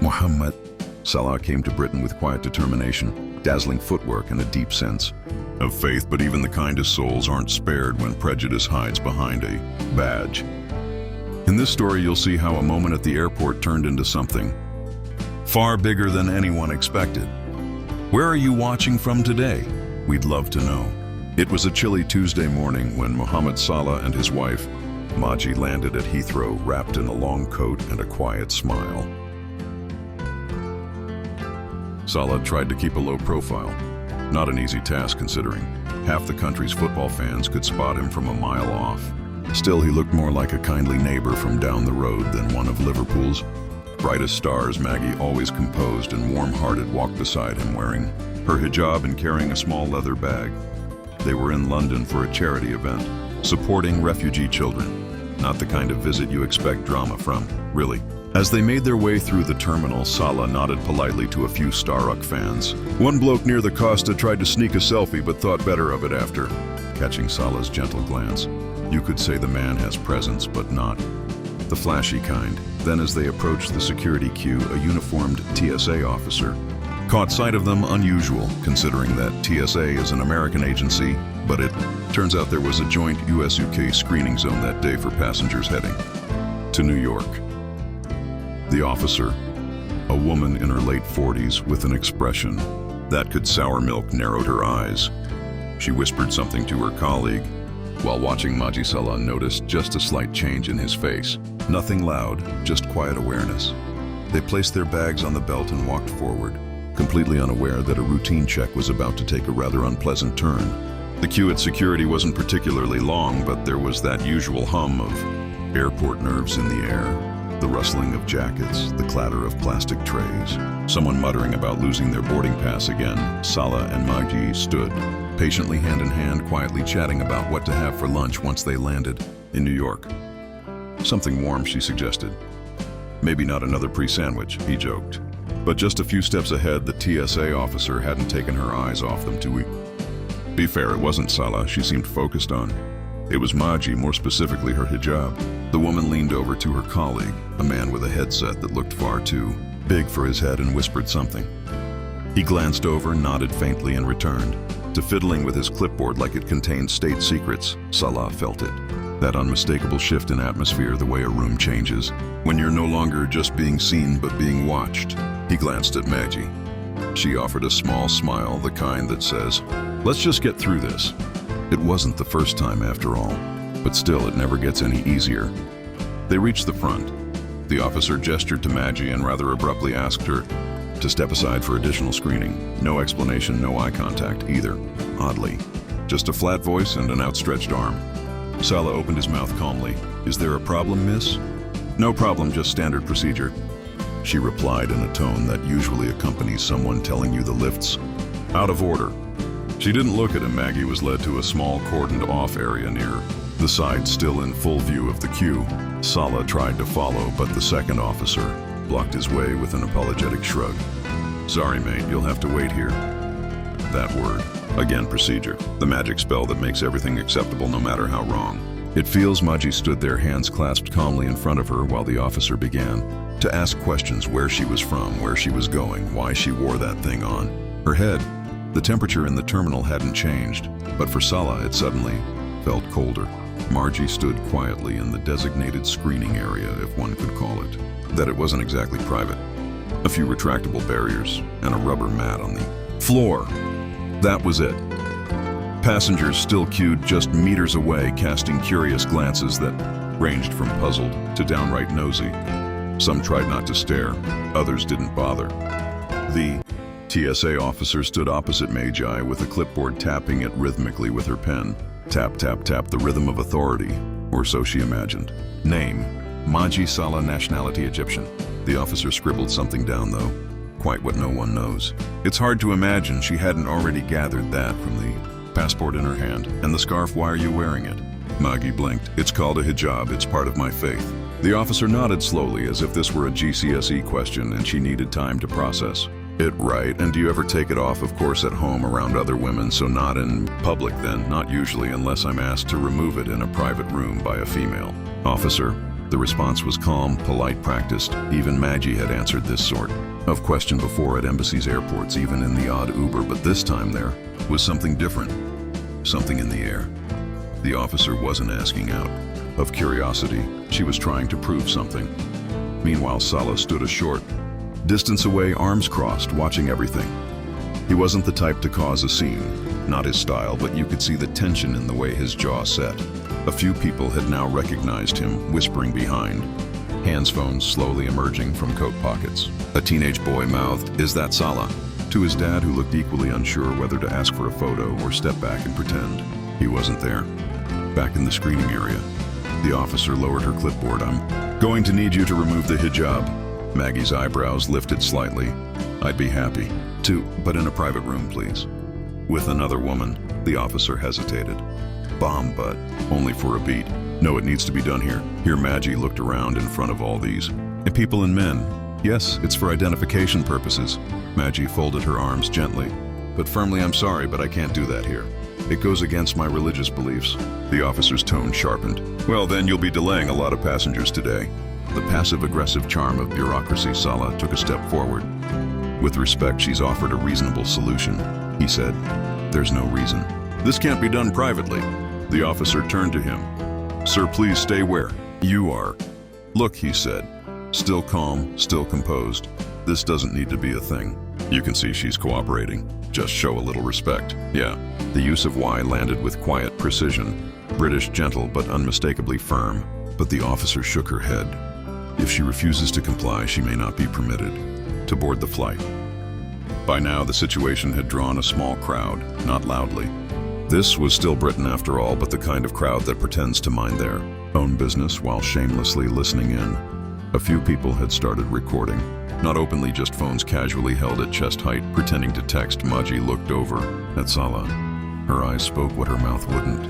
Mohamed Salah came to Britain with quiet determination, dazzling footwork, and a deep sense of faith, but even the kindest souls aren't spared when prejudice hides behind a badge. In this story, you'll see how a moment at the airport turned into something far bigger than anyone expected. Where are you watching from today? We'd love to know. It was a chilly Tuesday morning when Mohamed Salah and his wife, Magi, landed at Heathrow, wrapped in a long coat and a quiet smile. Salah tried to keep a low profile. Not an easy task considering half the country's football fans could spot him from a mile off. Still, he looked more like a kindly neighbor from down the road than one of Liverpool's brightest stars. Maggie, always composed and warm-hearted, walked beside him wearing her hijab and carrying a small leather bag. They were in London for a charity event, supporting refugee children. Not the kind of visit you expect drama from, really. As they made their way through the terminal, Salah nodded politely to a few Starbucks fans. One bloke near the Costa tried to sneak a selfie but thought better of it after catching Salah's gentle glance. You could say the man has presence, but not the flashy kind. Then as they approached the security queue, a uniformed TSA officer caught sight of them. Unusual, considering that TSA is an American agency, but it turns out there was a joint US-UK screening zone that day for passengers heading to New York. The officer, a woman in her late 40s with an expression that could sour milk, narrowed her eyes. She whispered something to her colleague, while watching Mohamed Salah noticed just a slight change in his face. Nothing loud, just quiet awareness. They placed their bags on the belt and walked forward, completely unaware that a routine check was about to take a rather unpleasant turn. The queue at security wasn't particularly long, but there was that usual hum of airport nerves in the air. The rustling of jackets, the clatter of plastic trays, someone muttering about losing their boarding pass again. Salah and Magi stood, patiently hand in hand, quietly chatting about what to have for lunch once they landed in New York. Something warm, she suggested. Maybe not another pre-sandwich, he joked. But just a few steps ahead, the TSA officer hadn't taken her eyes off them to be fair, it wasn't Salah she seemed focused on. It was Magi, more specifically her hijab. The woman leaned over to her colleague, a man with a headset that looked far too big for his head, and whispered something. He glanced over, nodded faintly, and returned to fiddling with his clipboard like it contained state secrets. Salah felt it. That unmistakable shift in atmosphere, the way a room changes when you're no longer just being seen but being watched. He glanced at Magi. She offered a small smile, the kind that says, "Let's just get through this." It wasn't the first time after all, but still, it never gets any easier. They reached the front. The officer gestured to Magi and rather abruptly asked her to step aside for additional screening. No explanation, no eye contact either, oddly. Just a flat voice and an outstretched arm. Salah opened his mouth calmly. "Is there a problem, miss?" "No problem, just standard procedure," she replied in a tone that usually accompanies someone telling you the lift's out of order. She didn't look at him. Magi was led to a small cordoned-off area near the side, still in full view of the queue. Salah tried to follow, but the second officer blocked his way with an apologetic shrug. "Sorry, mate, you'll have to wait here." That word. Again, procedure. The magic spell that makes everything acceptable no matter how wrong it feels. Magi stood there, hands clasped calmly in front of her, while the officer began to ask questions: where she was from, where she was going, why she wore that thing on her head. The temperature in the terminal hadn't changed, but for Salah it suddenly felt colder. Magi stood quietly in the designated screening area, if one could call it. That it wasn't exactly private. A few retractable barriers and a rubber mat on the floor. That was it. Passengers still queued just meters away, casting curious glances that ranged from puzzled to downright nosy. Some tried not to stare, others didn't bother. The TSA officer stood opposite Magi with a clipboard, tapping it rhythmically with her pen. Tap, tap, tap, the rhythm of authority, or so she imagined. Name: Mohamed Salah, nationality Egyptian. The officer scribbled something down, though. Quite what no one knows. It's hard to imagine she hadn't already gathered that from the passport in her hand. And the scarf, why are you wearing it? Magi blinked. It's called a hijab, it's part of my faith. The officer nodded slowly, as if this were a GCSE question and she needed time to process it. Right, and do you ever take it off? Of course, at home around other women, so not in public then. Not usually, unless I'm asked to remove it in a private room by a female officer. The response was calm, polite, practiced. Even Magi had answered this sort of question before at embassies, airports, even in the odd Uber, but this time there was something different, something in the air. The officer wasn't asking out of curiosity. She was trying to prove something. Meanwhile, Salah stood a short distance away, arms crossed, watching everything. He wasn't the type to cause a scene, not his style, but you could see the tension in the way his jaw set. A few people had now recognized him, whispering behind, hands phones slowly emerging from coat pockets. A teenage boy mouthed, "Is that Salah?" to his dad, who looked equally unsure whether to ask for a photo or step back and pretend he wasn't there. Back in the screening area, the officer lowered her clipboard. "I'm going to need you to remove the hijab." Maggie's eyebrows lifted slightly. "I'd be happy to, but in a private room, please." With another woman, the officer hesitated. "Bomb, but only for a beat. No, it needs to be done here." Here Magi looked around in front of all these people and men. "Yes, it's for identification purposes." Magi folded her arms gently, but firmly. "I'm sorry, but I can't do that here. It goes against my religious beliefs." The officer's tone sharpened. "Well, then you'll be delaying a lot of passengers today." The passive-aggressive charm of bureaucracy, Salah took a step forward. "With respect, she's offered a reasonable solution," he said. "There's no reason. This can't be done privately." The officer turned to him. "Sir, please stay where you are." "Look," he said, still calm, still composed. "This doesn't need to be a thing. You can see she's cooperating. Just show a little respect." "Yeah." The use of Y landed with quiet precision. British, gentle, but unmistakably firm. But the officer shook her head. If she refuses to comply, she may not be permitted to board the flight. By now, the situation had drawn a small crowd, not loudly. This was still Britain after all, but the kind of crowd that pretends to mind their own business while shamelessly listening in. A few people had started recording. Not openly, just phones casually held at chest height, pretending to text. Magi looked over at Salah. Her eyes spoke what her mouth wouldn't.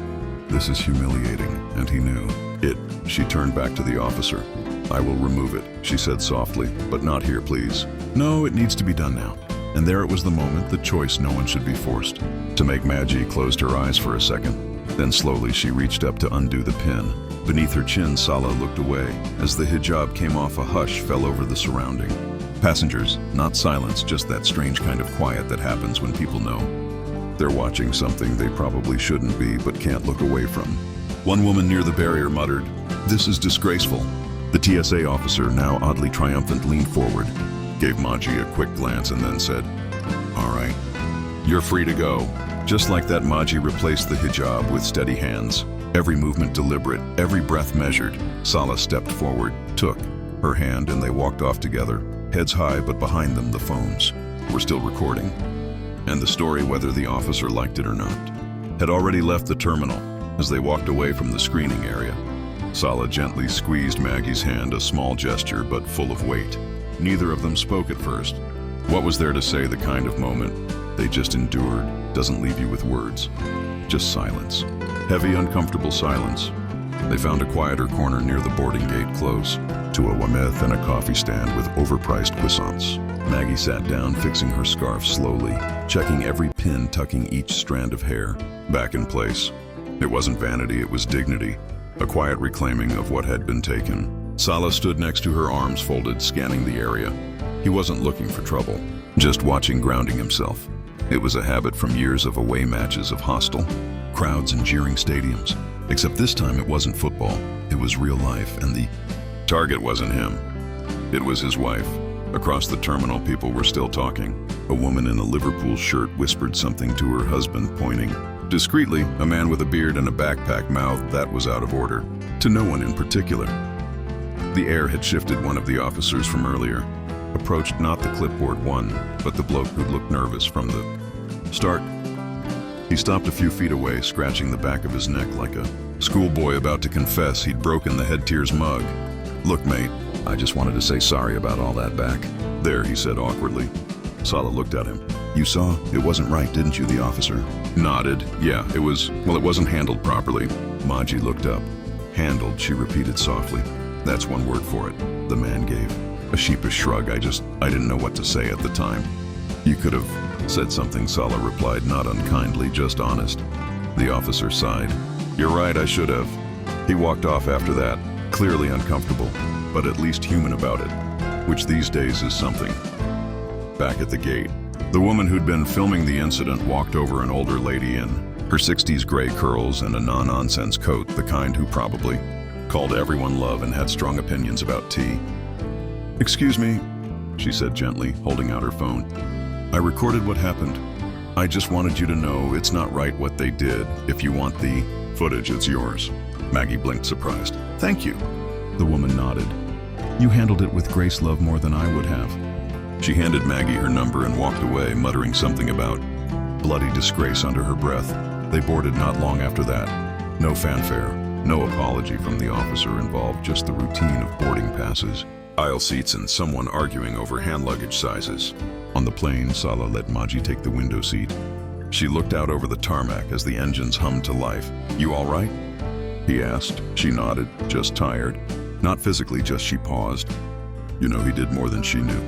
"This is humiliating," and he knew it. She turned back to the officer. "I will remove it," she said softly, "but not here, please." "No, it needs to be done now." And there it was, the moment, the choice no one should be forced to make. Magi closed her eyes for a second. Then slowly she reached up to undo the pin. Beneath her chin, Salah looked away. As the hijab came off, a hush fell over the surrounding. Passengers, not silence, just that strange kind of quiet that happens when people know they're watching something they probably shouldn't be but can't look away from. One woman near the barrier muttered, "This is disgraceful." The TSA officer, now oddly triumphant, leaned forward, gave Magi a quick glance, and then said, "All right, you're free to go." Just like that, Magi replaced the hijab with steady hands. Every movement deliberate, every breath measured. Salah stepped forward, took her hand, and they walked off together, heads high, but behind them the phones were still recording. And the story, whether the officer liked it or not, had already left the terminal. As they walked away from the screening area, Salah gently squeezed Maggie's hand, a small gesture but full of weight. Neither of them spoke at first. What was there to say? The kind of moment they just endured doesn't leave you with words. Just silence. Heavy, uncomfortable silence. They found a quieter corner near the boarding gate, close to a wameth and a coffee stand with overpriced croissants. Maggie sat down, fixing her scarf slowly, checking every pin, tucking each strand of hair back in place. It wasn't vanity, it was dignity, a quiet reclaiming of what had been taken. Salah stood next to her, arms folded, scanning the area. He wasn't looking for trouble, just watching, grounding himself. It was a habit from years of away matches, of hostile crowds and jeering stadiums. Except this time it wasn't football, it was real life, and the target wasn't him. It was his wife. Across the terminal, people were still talking. A woman in a Liverpool shirt whispered something to her husband, pointing discreetly. A man with a beard and a backpack mouthed that was out of order, to no one in particular. The air had shifted. One of the officers from earlier approached, not the clipboard one, but the bloke who looked nervous from the start. He stopped a few feet away, scratching the back of his neck like a schoolboy about to confess he'd broken the head tears mug. "Look, mate, I just wanted to say sorry about all that back there," he said awkwardly. Salah looked at him. "You saw? It wasn't right, didn't you?" The officer nodded. "Yeah, it wasn't handled properly." Magi looked up. "Handled," she repeated softly. "That's one word for it," the man gave. A sheepish shrug. I didn't know what to say at the time." "You could have said something," Salah replied, not unkindly, just honest. The officer sighed. "You're right, I should have." He walked off after that, Clearly uncomfortable, but at least human about it, which these days is something. Back at the gate, the woman who'd been filming the incident walked over an older lady in her 60s gray curls and a no-nonsense coat, the kind who probably called everyone love and had strong opinions about tea. "Excuse me," she said gently, holding out her phone. "I recorded what happened. I just wanted you to know it's not right what they did. If you want the footage, it's yours." Maggie blinked, surprised. "Thank you." The woman nodded. "You handled it with grace, love, more than I would have." She handed Maggie her number and walked away, muttering something about bloody disgrace under her breath. They boarded not long after that. No fanfare, no apology from the officer involved, just the routine of boarding passes, aisle seats, and someone arguing over hand luggage sizes. On the plane, Salah let Magi take the window seat. She looked out over the tarmac as the engines hummed to life. "You all right?" he asked. She nodded, just tired. Not physically, just she paused. You know, he did more than she knew.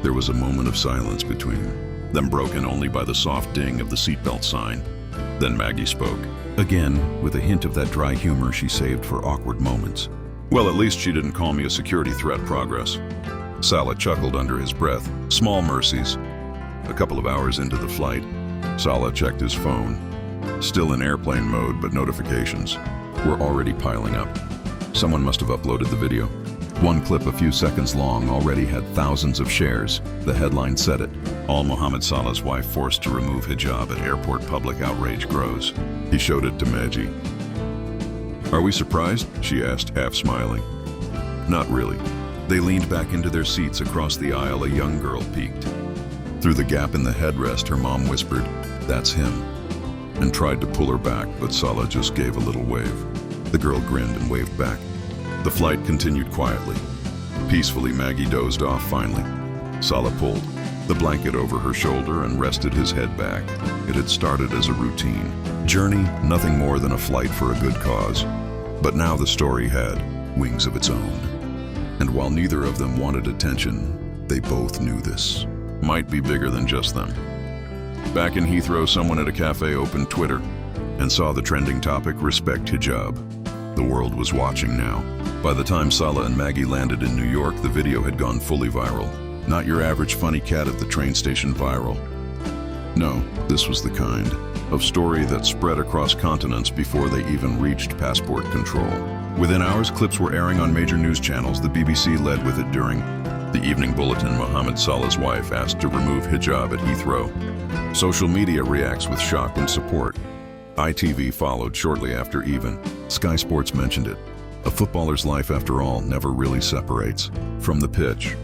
There was a moment of silence between them, broken only by the soft ding of the seatbelt sign. Then Maggie spoke, again with a hint of that dry humor she saved for awkward moments. "Well, at least she didn't call me a security threat, Progress." Salah chuckled under his breath. Small mercies. A couple of hours into the flight, Salah checked his phone. Still in airplane mode, but notifications were already piling up. Someone must have uploaded the video. One clip, a few seconds long, already had thousands of shares. The headline said it. All Mohamed Salah's wife forced to remove hijab at airport, public outrage grows. He showed it to Magi. "Are we surprised?" she asked, half smiling. "Not really." They leaned back into their seats across the aisle. A young girl peeked. Through the gap in the headrest, her mom whispered, "That's him," and tried to pull her back, but Salah just gave a little wave. The girl grinned and waved back. The flight continued quietly. Peacefully, Maggie dozed off finally. Salah pulled the blanket over her shoulder and rested his head back. It had started as a routine journey, nothing more than a flight for a good cause. But now the story had wings of its own. And while neither of them wanted attention, they both knew this might be bigger than just them. Back in Heathrow, someone at a cafe opened Twitter and saw the trending topic, "Respect Hijab." The world was watching now. By the time Salah and Maggie landed in New York, the video had gone fully viral. Not your average funny cat at the train station viral. No, this was the kind of story that spread across continents before they even reached passport control. Within hours, clips were airing on major news channels. The BBC led with it during the evening bulletin. Mohamed Salah's wife asked to remove hijab at Heathrow. Social media reacts with shock and support. ITV followed shortly after. Even Sky Sports mentioned it. A footballer's life, after all, never really separates from the pitch.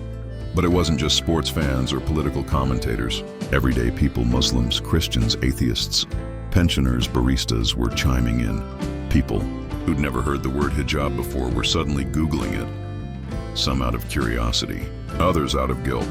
But it wasn't just sports fans or political commentators. Everyday people, Muslims, Christians, atheists, pensioners, baristas were chiming in. People who'd never heard the word hijab before were suddenly Googling it. Some out of curiosity, others out of guilt.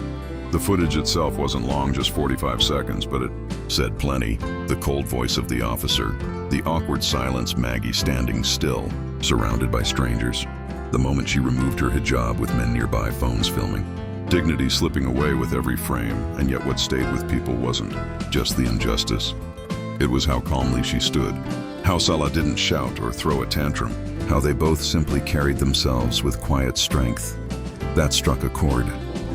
The footage itself wasn't long, just 45 seconds, but it said plenty. The cold voice of the officer, the awkward silence, Maggie standing still, surrounded by strangers. The moment she removed her hijab, with men nearby, phones filming. Dignity slipping away with every frame, and yet what stayed with people wasn't just the injustice. It was how calmly she stood, how Salah didn't shout or throw a tantrum, how they both simply carried themselves with quiet strength. That struck a chord.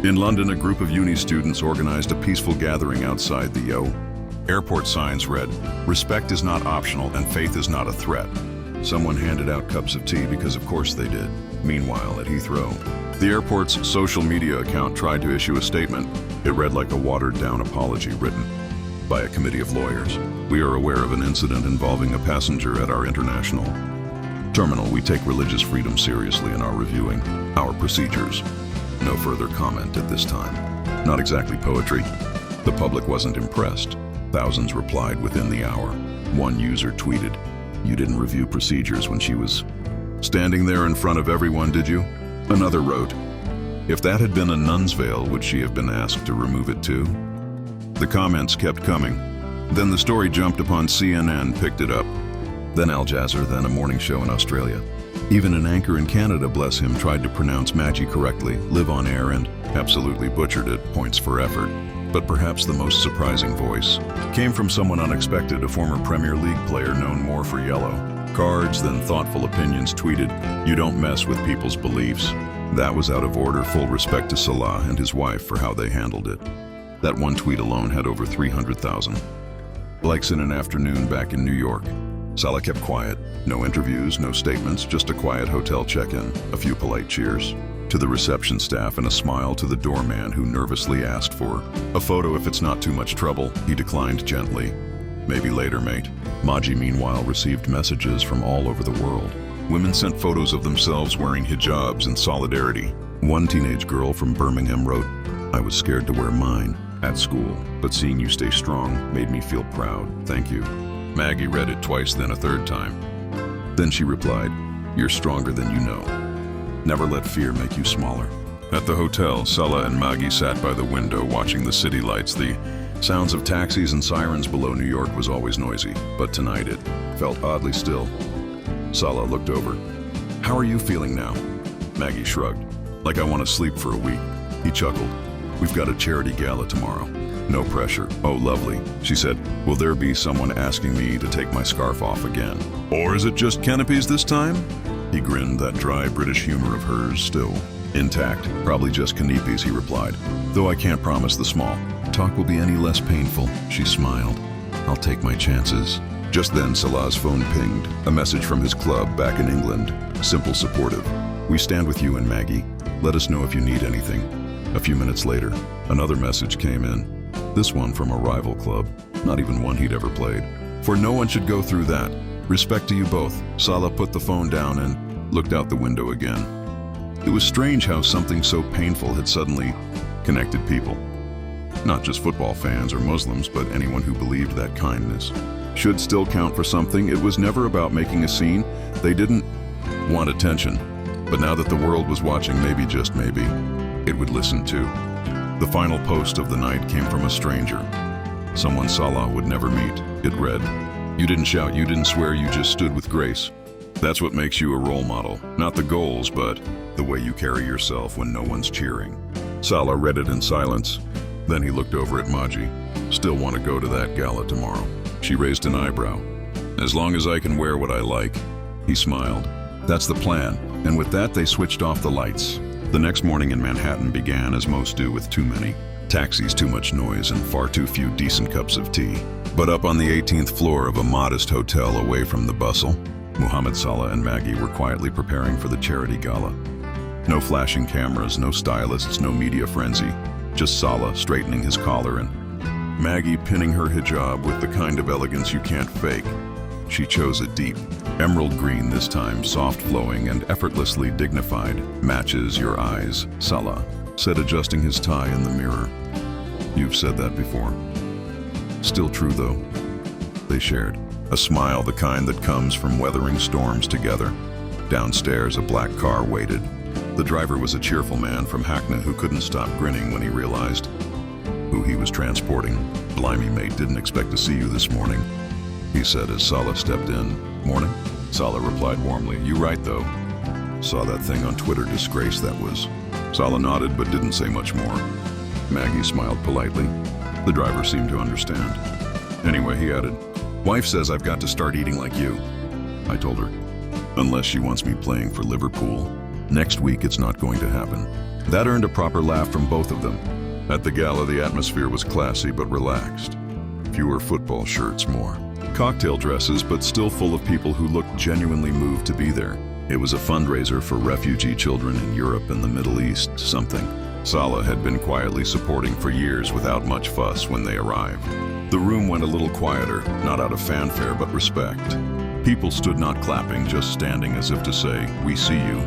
In London, a group of uni students organized a peaceful gathering outside the airport. Signs read, "Respect is not optional and faith is not a threat." Someone handed out cups of tea because of course they did. Meanwhile, at Heathrow, the airport's social media account tried to issue a statement. It read like a watered-down apology written by a committee of lawyers. "We are aware of an incident involving a passenger at our international terminal. We take religious freedom seriously and are reviewing our procedures. No further comment at this time." Not exactly poetry. The public wasn't impressed. Thousands replied within the hour. One user tweeted, "You didn't review procedures when she was standing there in front of everyone, did you?" Another wrote, "If that had been a nun's veil, would she have been asked to remove it too?" The comments kept coming. Then the story jumped upon CNN, picked it up. Then Al Jazeera, then a morning show in Australia. Even an anchor in Canada, bless him, tried to pronounce Magi correctly, live on air, and absolutely butchered it. Points for effort. But perhaps the most surprising voice came from someone unexpected, a former Premier League player known more for yellow Cards, then thoughtful opinions tweeted, "You don't mess with people's beliefs." That was out of order. Full respect to Salah and his wife for how they handled it. That one tweet alone had over 300,000 likes in an afternoon back in New York. Salah kept quiet. No interviews, no statements, just a quiet hotel check-in, a few polite cheers to the reception staff and a smile to the doorman who nervously asked for a photo if it's not too much trouble. He declined gently. "Maybe later, mate." Magi, meanwhile, received messages from all over the world. Women sent photos of themselves wearing hijabs in solidarity. One teenage girl from Birmingham wrote, "I was scared to wear mine at school, but seeing you stay strong made me feel proud. Thank you." Maggie read it twice, then a third time. Then she replied, "You're stronger than you know. Never let fear make you smaller." At the hotel, Salah and Magi sat by the window watching the city lights. The sounds of taxis and sirens below New York was always noisy, but tonight it felt oddly still. Salah looked over. "How are you feeling now?" Magi shrugged. "Like I want to sleep for a week." He chuckled. "We've got a charity gala tomorrow. No pressure." "Oh, lovely," she said. "Will there be someone asking me to take my scarf off again? Or is it just canopies this time?" He grinned, that dry British humor of hers still intact. "Probably just canopies," he replied. "Though I can't promise the small talk will be any less painful." She smiled. "I'll take my chances." Just then, Salah's phone pinged. A message from his club back in England. Simple, supportive. "We stand with you and Maggie. Let us know if you need anything." A few minutes later, another message came in. This one from a rival club, not even one he'd ever played. "For no one should go through that. Respect to you both." Salah put the phone down and looked out the window again. It was strange how something so painful had suddenly connected people. Not just football fans or Muslims, but anyone who believed that kindness should still count for something. It was never about making a scene. They didn't want attention. But now that the world was watching, maybe, just maybe, it would listen too. The final post of the night came from a stranger. Someone Salah would never meet. It read, "You didn't shout, you didn't swear, you just stood with grace. That's what makes you a role model. Not the goals, but the way you carry yourself when no one's cheering." Salah read it in silence. Then he looked over at Magi. "Still want to go to that gala tomorrow?" She raised an eyebrow. "As long as I can wear what I like." He smiled. "That's the plan." And with that, they switched off the lights. The next morning in Manhattan began as most do, with too many taxis, too much noise, and far too few decent cups of tea. But up on the 18th floor of a modest hotel away from the bustle, Mohamed Salah and Magi were quietly preparing for the charity gala. No flashing cameras, no stylists, no media frenzy. Just Salah straightening his collar and Magi pinning her hijab with the kind of elegance you can't fake. She chose a deep emerald green this time, soft flowing and effortlessly dignified. "Matches your eyes," Salah said, adjusting his tie in the mirror. "You've said that before." "Still true though," they shared. A smile, the kind that comes from weathering storms together. Downstairs, a black car waited. The driver was a cheerful man from Hackney who couldn't stop grinning when he realized who he was transporting. "Blimey, mate, didn't expect to see you this morning," he said as Salah stepped in. "Morning," Salah replied warmly. "You right, though. Saw that thing on Twitter, disgrace that was." Salah nodded but didn't say much more. Magi smiled politely. The driver seemed to understand. "Anyway," he added, "wife says I've got to start eating like you." I told her, "Unless she wants me playing for Liverpool. Next week it's not going to happen." That earned a proper laugh from both of them. At the gala, the atmosphere was classy but relaxed. Fewer football shirts, more cocktail dresses, but still full of people who looked genuinely moved to be there. It was a fundraiser for refugee children in Europe and the Middle East, something Salah had been quietly supporting for years without much fuss when they arrived. The room went a little quieter, not out of fanfare but respect. People stood not clapping, just standing as if to say, "We see you."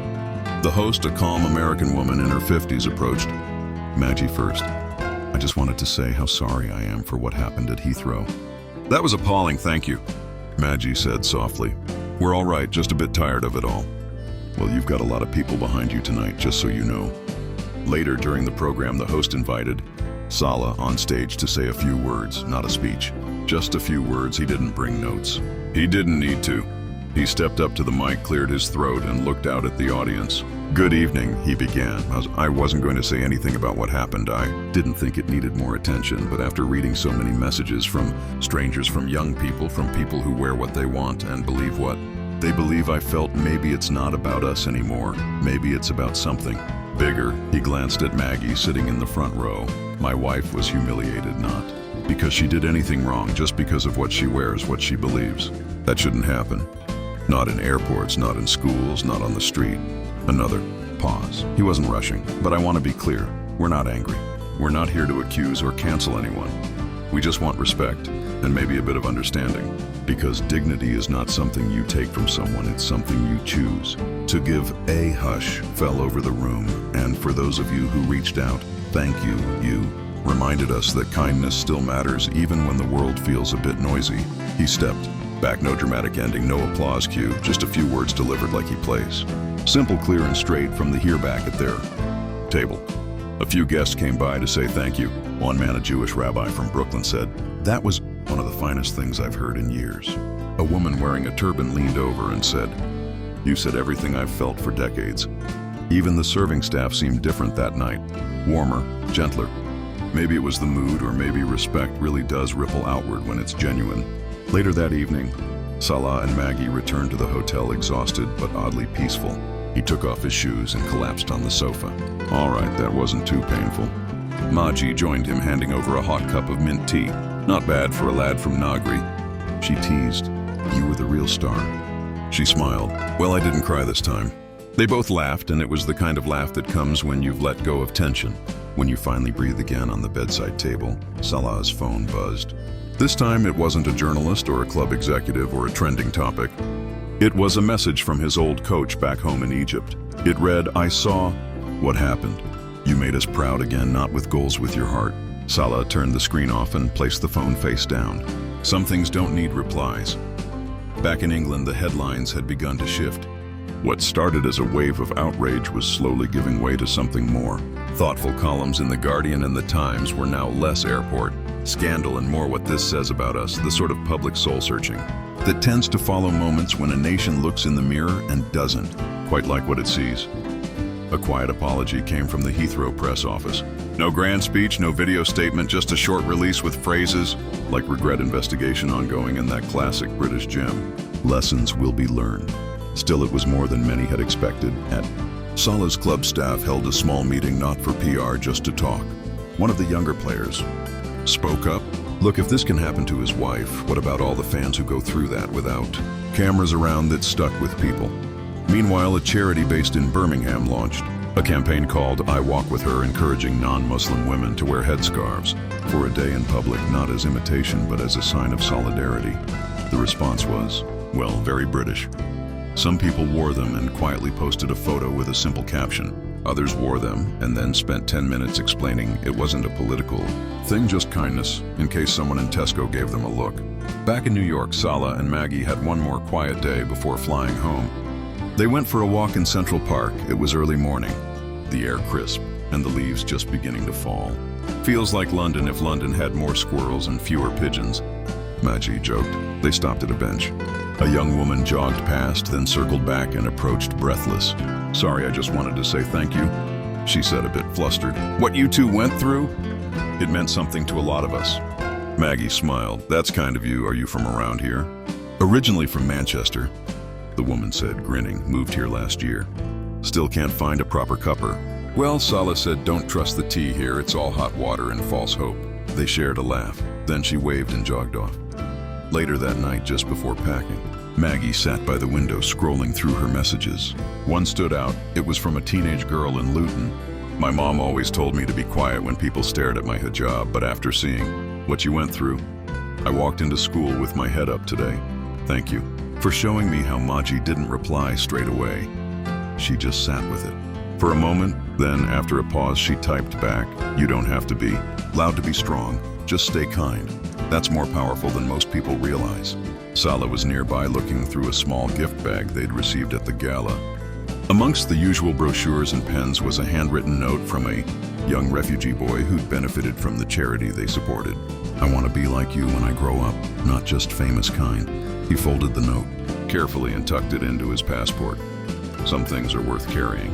The host, a calm American woman in her 50s, approached. "Magi first. I just wanted to say how sorry I am for what happened at Heathrow." "That was appalling, thank you," Magi said softly. "We're all right, just a bit tired of it all." "Well, you've got a lot of people behind you tonight, just so you know." Later during the program, the host invited Salah on stage to say a few words, not a speech. Just a few words. He didn't bring notes. He didn't need to. He stepped up to the mic, cleared his throat, and looked out at the audience. "Good evening," he began. I wasn't going to say anything about what happened. I didn't think it needed more attention, but after reading so many messages from strangers, from young people, from people who wear what they want and believe what They believe I felt maybe it's not about us anymore. Maybe it's about something bigger. He glanced at Maggie sitting in the front row. My wife was humiliated, not because she did anything wrong, just because of what she wears, what she believes. That shouldn't happen. Not in airports, not in schools, not on the street. Another pause. He wasn't rushing, but I want to be clear. We're not angry. We're not here to accuse or cancel anyone. We just want respect and maybe a bit of understanding. Because dignity is not something you take from someone, it's something you choose. To give a hush fell over the room, and for those of you who reached out, thank you. You reminded us that kindness still matters even when the world feels a bit noisy. He stepped back, no dramatic ending, no applause cue, just a few words delivered like he plays. Simple, clear, and straight from the here back at their table. A few guests came by to say thank you. One man, a Jewish rabbi from Brooklyn, said, "That was one of the finest things I've heard in years." A woman wearing a turban leaned over and said, "You said everything I've felt for decades." Even the serving staff seemed different that night, warmer, gentler. Maybe it was the mood, or maybe respect really does ripple outward when it's genuine. Later that evening, Salah and Maggie returned to the hotel exhausted but oddly peaceful. He took off his shoes and collapsed on the sofa. All right, that wasn't too painful. Magi joined him, handing over a hot cup of mint tea. Not bad for a lad from Nagri. She teased, "You were the real star." She smiled. "Well, I didn't cry this time." They both laughed, and it was the kind of laugh that comes when you've let go of tension. When you finally breathe again on the bedside table, Salah's phone buzzed. This time it wasn't a journalist or a club executive or a trending topic. It was a message from his old coach back home in Egypt. It read, "I saw what happened. You made us proud again, not with goals, with your heart." Salah turned the screen off and placed the phone face down. Some things don't need replies. Back in England, the headlines had begun to shift. What started as a wave of outrage was slowly giving way to something more. Thoughtful columns in The Guardian and The Times were now less airport, scandal, and more what this says about us, the sort of public soul-searching that tends to follow moments when a nation looks in the mirror and doesn't quite like what it sees. A quiet apology came from the Heathrow press office. No grand speech, no video statement, just a short release with phrases like "regret, investigation ongoing," and that classic British gem, "Lessons will be learned." Still, it was more than many had expected. At Salah's club, staff held a small meeting, not for PR, just to talk. One of the younger players spoke up. "Look, if this can happen to his wife, what about all the fans who go through that without cameras around that stuck with people?" Meanwhile, a charity based in Birmingham launched a campaign called "I Walk With Her," encouraging non-Muslim women to wear headscarves for a day in public, not as imitation but as a sign of solidarity. The response was, well, very British. Some people wore them and quietly posted a photo with a simple caption. Others wore them and then spent 10 minutes explaining it wasn't a political thing, just kindness, in case someone in Tesco gave them a look. Back in New York, Salah and Maggie had one more quiet day before flying home. They went for a walk in Central Park. It was early morning, the air crisp, and the leaves just beginning to fall. "Feels like London if London had more squirrels and fewer pigeons," Magi joked. They stopped at a bench. A young woman jogged past, then circled back and approached breathless. "Sorry, I just wanted to say thank you," she said, a bit flustered. "What you two went through? It meant something to a lot of us." Maggie smiled. "That's kind of you. Are you from around here?" "Originally from Manchester," the woman said, grinning. "Moved here last year. Still can't find a proper cuppa." "Well," Salah said, "don't trust the tea here. It's all hot water and false hope." They shared a laugh. Then she waved and jogged off. Later that night, just before packing, Maggie sat by the window scrolling through her messages. One stood out. It was from a teenage girl in Luton. "My mom always told me to be quiet when people stared at my hijab, but after seeing what you went through, I walked into school with my head up today. Thank you for showing me how." Magi didn't reply straight away. She just sat with it for a moment. Then, after a pause, she typed back, "You don't have to be loud to be strong. Just stay kind. That's more powerful than most people realize." Salah was nearby, looking through a small gift bag they'd received at the gala. Amongst the usual brochures and pens was a handwritten note from a young refugee boy who'd benefited from the charity they supported. "I want to be like you when I grow up, not just famous kind." He folded the note carefully and tucked it into his passport. Some things are worth carrying.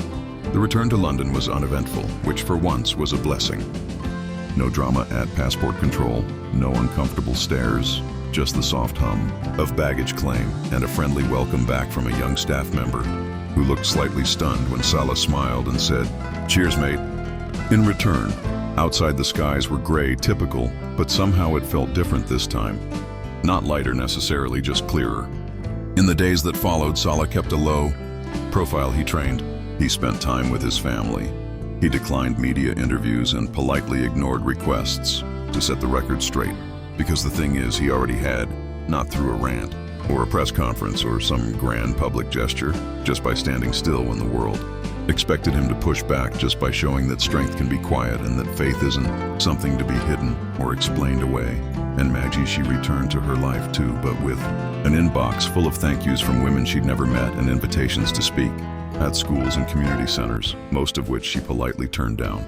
The return to London was uneventful, which for once was a blessing. No drama at passport control, no uncomfortable stares, just the soft hum of baggage claim and a friendly welcome back from a young staff member who looked slightly stunned when Salah smiled and said, "Cheers, mate." In return, outside the skies were gray, typical, but somehow it felt different this time. Not lighter necessarily, just clearer. In the days that followed, Salah kept a low profile. He trained. He spent time with his family. He declined media interviews and politely ignored requests to set the record straight. Because the thing is, he already had, not through a rant, or a press conference, or some grand public gesture, just by standing still when the world expected him to push back, just by showing that strength can be quiet and that faith isn't something to be hidden or explained away. And Magi, she returned to her life too, but with an inbox full of thank yous from women she'd never met and invitations to speak at schools and community centers, most of which she politely turned down.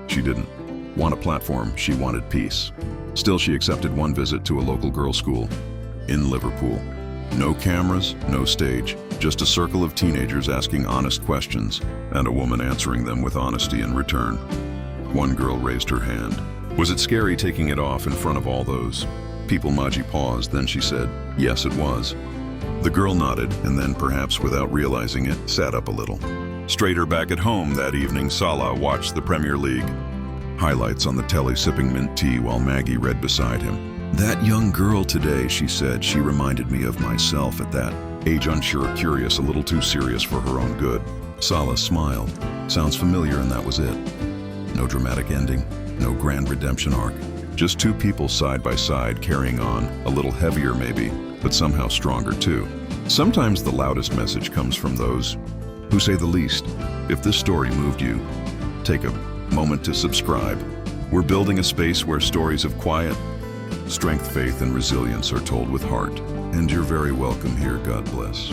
She didn't want a platform, she wanted peace. Still, she accepted one visit to a local girls' school in Liverpool. No cameras, no stage, just a circle of teenagers asking honest questions, and a woman answering them with honesty in return. One girl raised her hand. Was it scary taking it off in front of all those people? Magi paused, then she said, "Yes, it was." The girl nodded, and then, perhaps without realizing it, sat up a little. Straighter back at home that evening, Salah watched the Premier League highlights on the telly, sipping mint tea while Maggie read beside him. "That young girl today," she said, "she reminded me of myself at that age, unsure, curious, a little too serious for her own good." Salah smiled. Sounds familiar, and that was it. No dramatic ending, no grand redemption arc. Just two people side by side carrying on, a little heavier maybe, but somehow stronger too. Sometimes the loudest message comes from those who say the least. If this story moved you, take a moment to subscribe. We're building a space where stories of quiet strength, faith, and resilience are told with heart. And you're very welcome here. God bless.